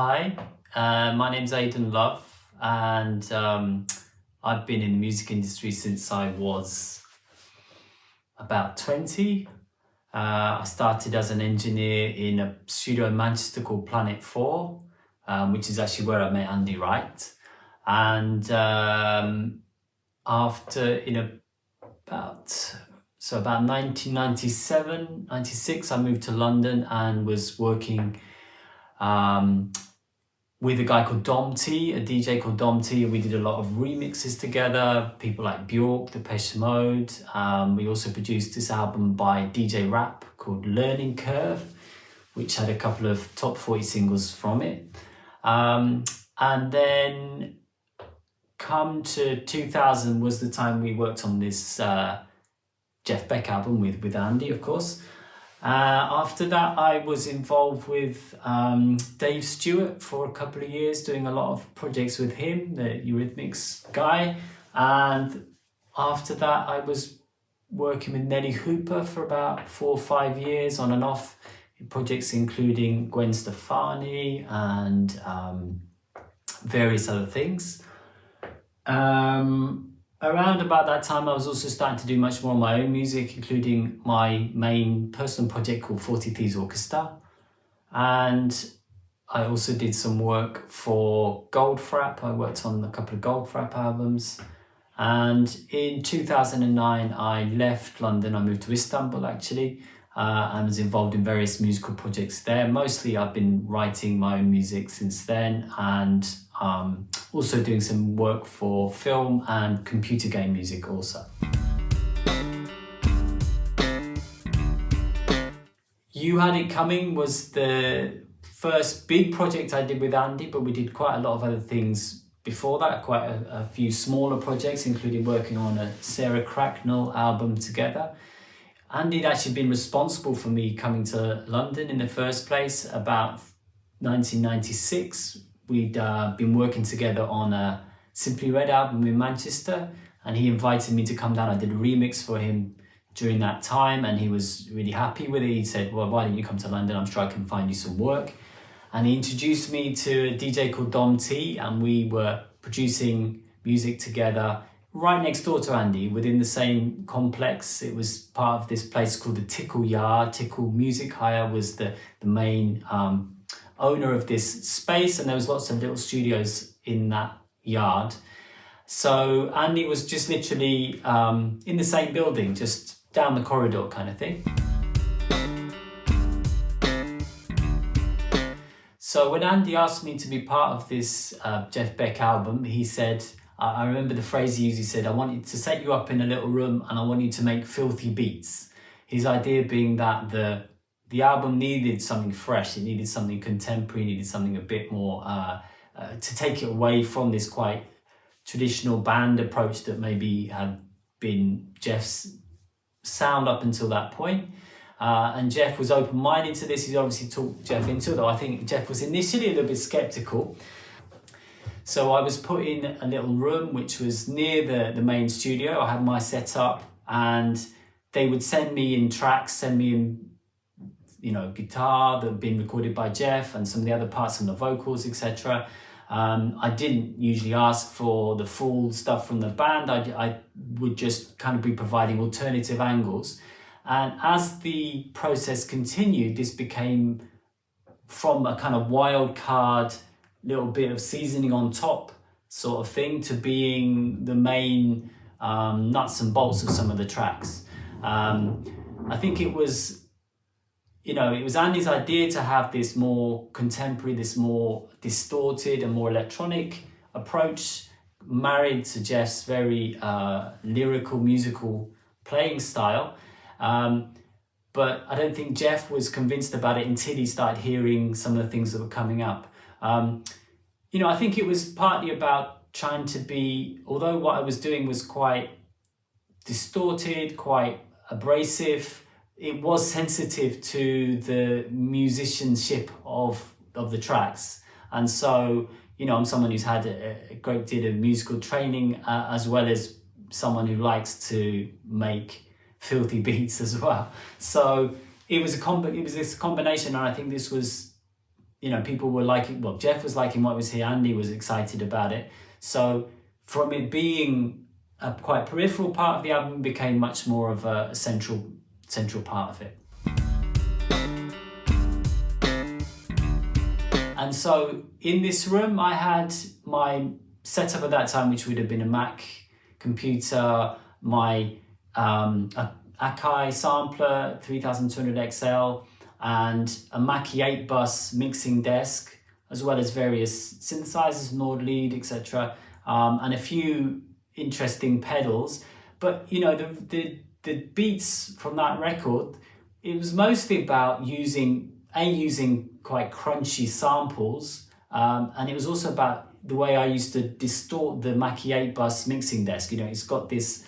Hi, my name's Aidan Love, and I've been in the music industry since I was about 20. I started as an engineer in a studio in Manchester called Planet 4, which is actually where I met Andy Wright. And about 1997, 96, I moved to London and was working with a guy called T, a DJ called T. We did a lot of remixes together, people like Bjork, Depeche Mode. We also produced this album by DJ Rap called Learning Curve, which had a couple of top 40 singles from it. And then come to 2000 was the time we worked on this Jeff Beck album with Andy, of course. After that, I was involved with Dave Stewart for a couple of years, doing a lot of projects with him, the Eurythmics guy. And after that, I was working with Nelly Hooper for about 4 or 5 years on and off, in projects including Gwen Stefani and various other things. Around about that time, I was also starting to do much more of my own music, including my main personal project called 40 Thieves Orchestra. And I also did some work for Goldfrapp. I worked on a couple of Goldfrapp albums. And in 2009, I left London. I moved to Istanbul, actually, and was involved in various musical projects there. Mostly, I've been writing my own music since then, and also doing some work for film and computer game music also. You Had It Coming was the first big project I did with Andy, but we did quite a lot of other things before that, quite a few smaller projects, including working on a Sarah Cracknell album together. Andy had actually been responsible for me coming to London in the first place about 1996. We'd been working together on a Simply Red album in Manchester, and he invited me to come down. I did a remix for him during that time, and he was really happy with it. He said, well, why don't you come to London? I'm sure I can find you some work. And he introduced me to a DJ called T, and we were producing music together right next door to Andy, within the same complex. It was part of this place called the Tickle Yard. Tickle Music Hire was the main owner of this space, and there was lots of little studios in that yard. So Andy was just literally in the same building, just down the corridor kind of thing. So when Andy asked me to be part of this Jeff Beck album, he said, I remember the phrase he used, he said, I want you to set you up in a little room and I want you to make filthy beats. His idea being that the album needed something fresh, it needed something contemporary, needed something a bit more, to take it away from this quite traditional band approach that maybe had been Jeff's sound up until that point. And Jeff was open-minded to this. He obviously talked Jeff into it, though I think Jeff was initially a little bit skeptical. So I was put in a little room which was near the main studio. I had my setup, and they would send me in tracks, send me in guitar that had been recorded by Jeff and some of the other parts and the vocals, etc. I didn't usually ask for the full stuff from the band. I would just kind of be providing alternative angles. And as the process continued, this became from a kind of wild card, little bit of seasoning on top sort of thing, to being the main nuts and bolts of some of the tracks. I think it was Andy's idea to have this more contemporary, this more distorted and more electronic approach, married to Jeff's very lyrical, musical playing style. But I don't think Jeff was convinced about it until he started hearing some of the things that were coming up. I think it was partly about trying to be, although what I was doing was quite distorted, quite abrasive, it was sensitive to the musicianship of the tracks. And so, I'm someone who's had a great deal of musical training, as well as someone who likes to make filthy beats as well. So it was this combination, and I think this was people were liking, well, Jeff was liking what was here, Andy was excited about it. So from it being a quite peripheral part of the album, it became much more of a central part of it. And so in this room, I had my setup at that time, which would have been a Mac computer, my Akai sampler 3200 XL, and a Mackie 8 bus mixing desk, as well as various synthesizers, Nord lead, etc., and a few interesting pedals. But the beats from that record, it was mostly about using quite crunchy samples, and it was also about the way I used to distort the Mackie 8 bus mixing desk. It's got this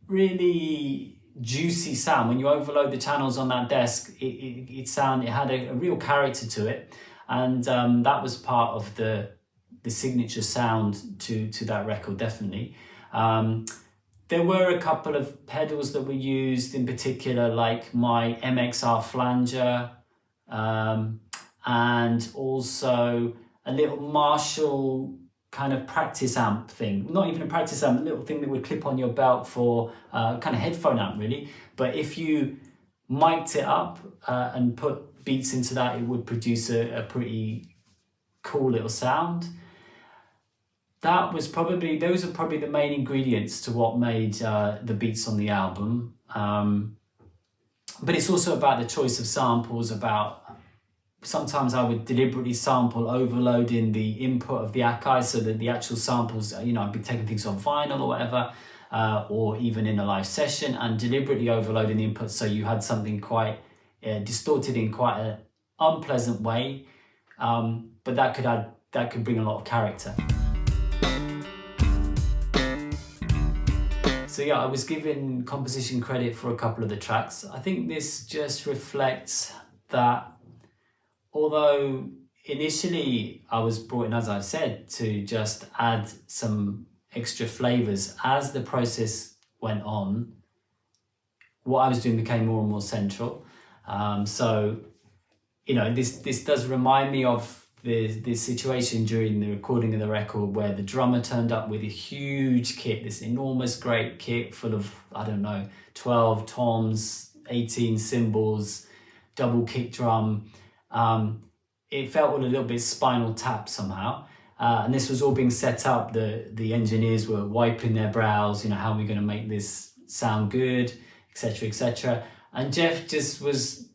really juicy sound. When you overload the channels on that desk, it had a real character to it, and that was part of the signature sound to that record, definitely. There were a couple of pedals that were used in particular, like my MXR flanger, and also a little Marshall kind of practice amp thing. Not even a practice amp, a little thing that would clip on your belt for kind of headphone amp, really. But if you mic'd it up and put beats into that, it would produce a pretty cool little sound. Those are probably the main ingredients to what made the beats on the album. But it's also about the choice of samples, sometimes I would deliberately sample overloading the input of the Akai so that the actual samples, I'd be taking things on vinyl or whatever, or even in a live session, and deliberately overloading the input so you had something quite distorted in quite an unpleasant way, but that could bring a lot of character. So yeah, I was given composition credit for a couple of the tracks. I think this just reflects that although initially I was brought in, as I've said, to just add some extra flavors, as the process went on, what I was doing became more and more central. So, this does remind me of this situation during the recording of the record where the drummer turned up with a huge kit, this enormous great kit full of, 12 toms, 18 cymbals, double kick drum. It felt a little bit Spinal Tap somehow. And this was all being set up. The engineers were wiping their brows, how are we going to make this sound good, etc., etc. And Jeff just was,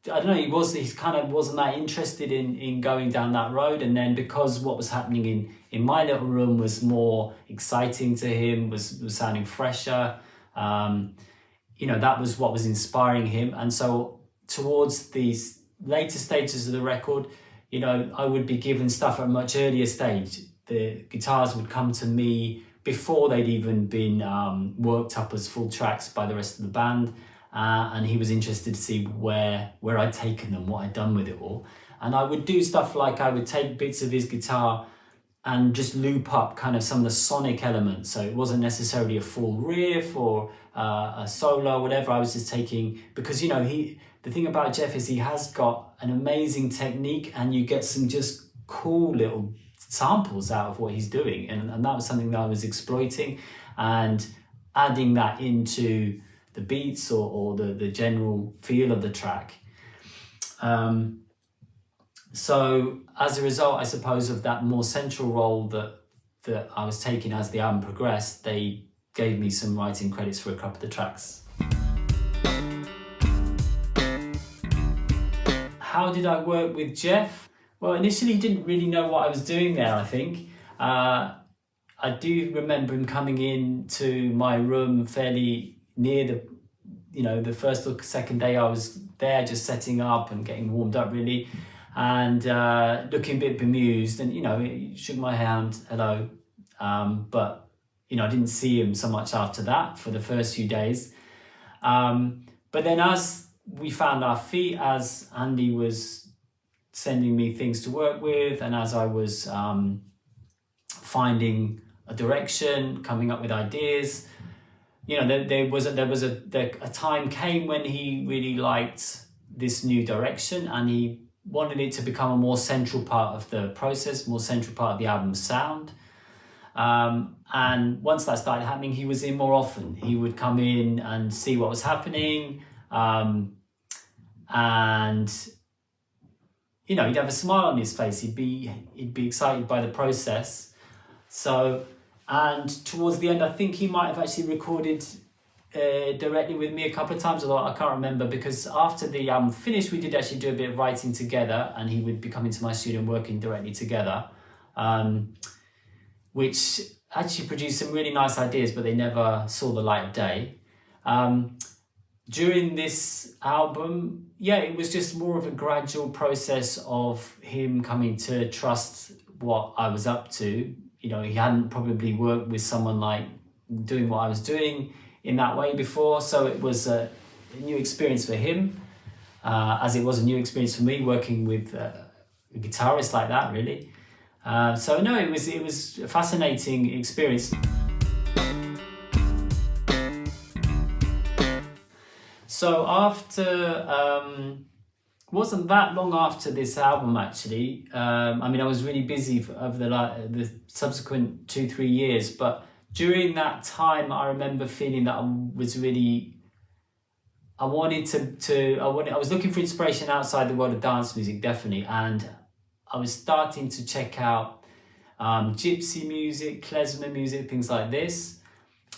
he kind of wasn't that interested in going down that road. And then because what was happening in my little room was more exciting to him, was sounding fresher, that was what was inspiring him. And so towards these later stages of the record, I would be given stuff at a much earlier stage. The guitars would come to me before they'd even been worked up as full tracks by the rest of the band. And he was interested to see where I'd taken them, what I'd done with it all. And I would do stuff like I would take bits of his guitar and just loop up kind of some of the sonic elements. So it wasn't necessarily a full riff or a solo or whatever. I was just taking, because, the thing about Jeff is he has got an amazing technique, and you get some just cool little samples out of what he's doing. And that was something that I was exploiting and adding that into the beats or the general feel of the track. So as a result, I suppose, of that more central role that I was taking as the album progressed, they gave me some writing credits for a couple of the tracks. How did I work with Jeff? Well, initially he didn't really know what I was doing there, I think. I do remember him coming into my room fairly near the first or second day I was there, just setting up and getting warmed up really, and looking a bit bemused, and he shook my hand, hello, but I didn't see him so much after that for the first few days. But then as we found our feet, as Andy was sending me things to work with, and as I was finding a direction, coming up with ideas, there was a time came when he really liked this new direction, and he wanted it to become a more central part of the process, more central part of the album's sound. And once that started happening, he was in more often. He would come in and see what was happening. And, you know, he'd have a smile on his face. He'd be excited by the process. So, and towards the end, I think he might have actually recorded directly with me a couple of times, although I can't remember, because after the album finished, we did actually do a bit of writing together, and he would be coming to my studio and working directly together, which actually produced some really nice ideas, but they never saw the light of day. During this album, yeah, it was just more of a gradual process of him coming to trust what I was up to. You know, he hadn't probably worked with someone like doing what I was doing in that way before, so it was a new experience for him, as it was a new experience for me working with a guitarist like that, really. So no, it was a fascinating experience. So after, wasn't that long after this album actually. I mean, I was really busy over the subsequent 2-3 years, but during that time, I remember feeling that I was looking for inspiration outside the world of dance music, definitely. And I was starting to check out gypsy music, klezmer music, things like this.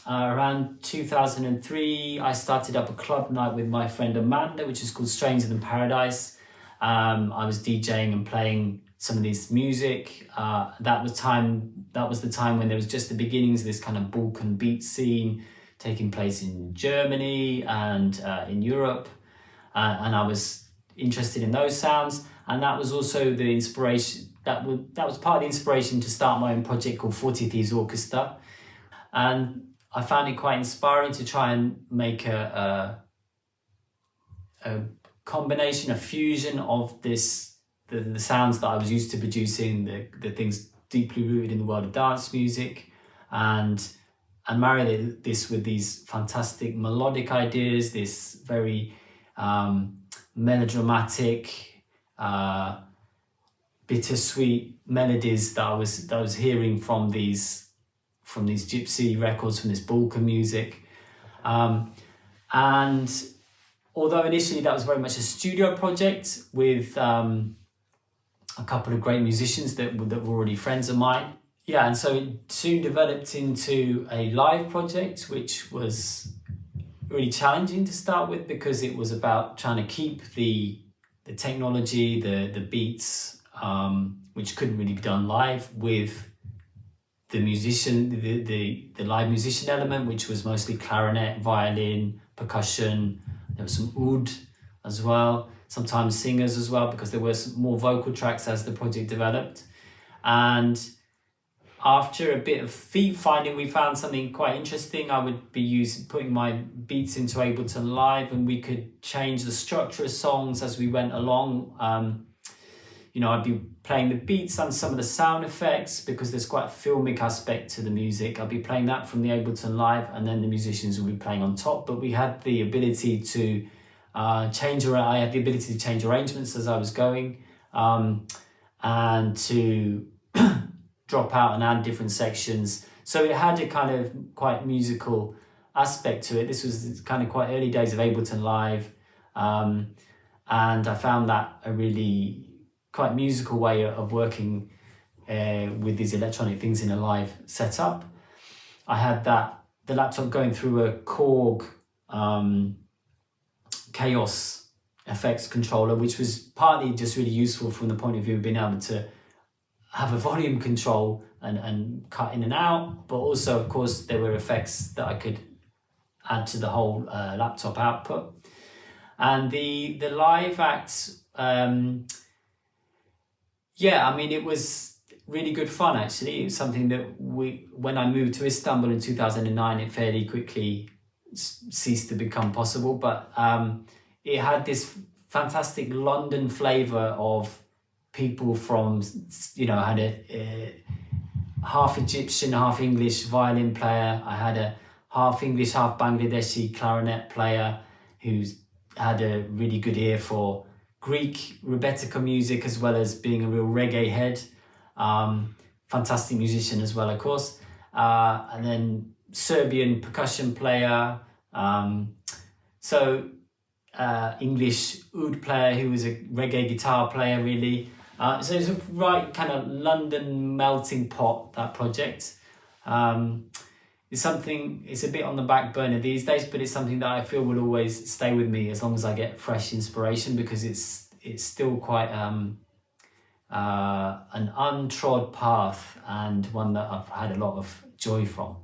Around 2003, I started up a club night with my friend Amanda, which is called Stranger Than Paradise. I was DJing and playing some of this music. That was the time when there was just the beginnings of this kind of Balkan beat scene taking place in Germany and in Europe. And I was interested in those sounds. And that was also the inspiration, that was part of the inspiration to start my own project called 40 Thieves Orchestra. And I found it quite inspiring to try and make a combination, a fusion of the sounds that I was used to producing, the things deeply rooted in the world of dance music, and marry this with these fantastic melodic ideas, this very melodramatic, bittersweet melodies that I was hearing from these gypsy records, from this Balkan music. And although initially that was very much a studio project with a couple of great musicians that were already friends of mine. Yeah, and so it soon developed into a live project, which was really challenging to start with, because it was about trying to keep the technology, the beats, which couldn't really be done live, with the live musician element, which was mostly clarinet, violin, percussion. There was some oud as well, sometimes singers as well, because there were some more vocal tracks as the project developed. And after a bit of feet finding, we found something quite interesting. I would be putting my beats into Ableton Live, and we could change the structure of songs as we went along. I'd be playing the beats and some of the sound effects, because there's quite a filmic aspect to the music. I'd be playing that from the Ableton Live, and then the musicians would be playing on top. But we had the ability to change arrangements as I was going, and to drop out and add different sections. So it had a kind of quite musical aspect to it. This was kind of quite early days of Ableton Live, and I found that a really quite musical way of working with these electronic things in a live setup. I had the laptop going through a Korg Chaos effects controller, which was partly just really useful from the point of view of being able to have a volume control and cut in and out, but also, of course, there were effects that I could add to the whole laptop output. And the live acts, it was really good fun, actually. It was something that when I moved to Istanbul in 2009, it fairly quickly ceased to become possible, but it had this fantastic London flavour of people from, I had a half Egyptian, half English violin player. I had a half English, half Bangladeshi clarinet player who had a really good ear for Greek Rebettica music, as well as being a real reggae head. Fantastic musician as well, of course. And then Serbian percussion player. English oud player who was a reggae guitar player, really. So it's a right kind of London melting pot, that project. It's a bit on the back burner these days, but it's something that I feel will always stay with me as long as I get fresh inspiration, because it's still quite an untrod path, and one that I've had a lot of joy from.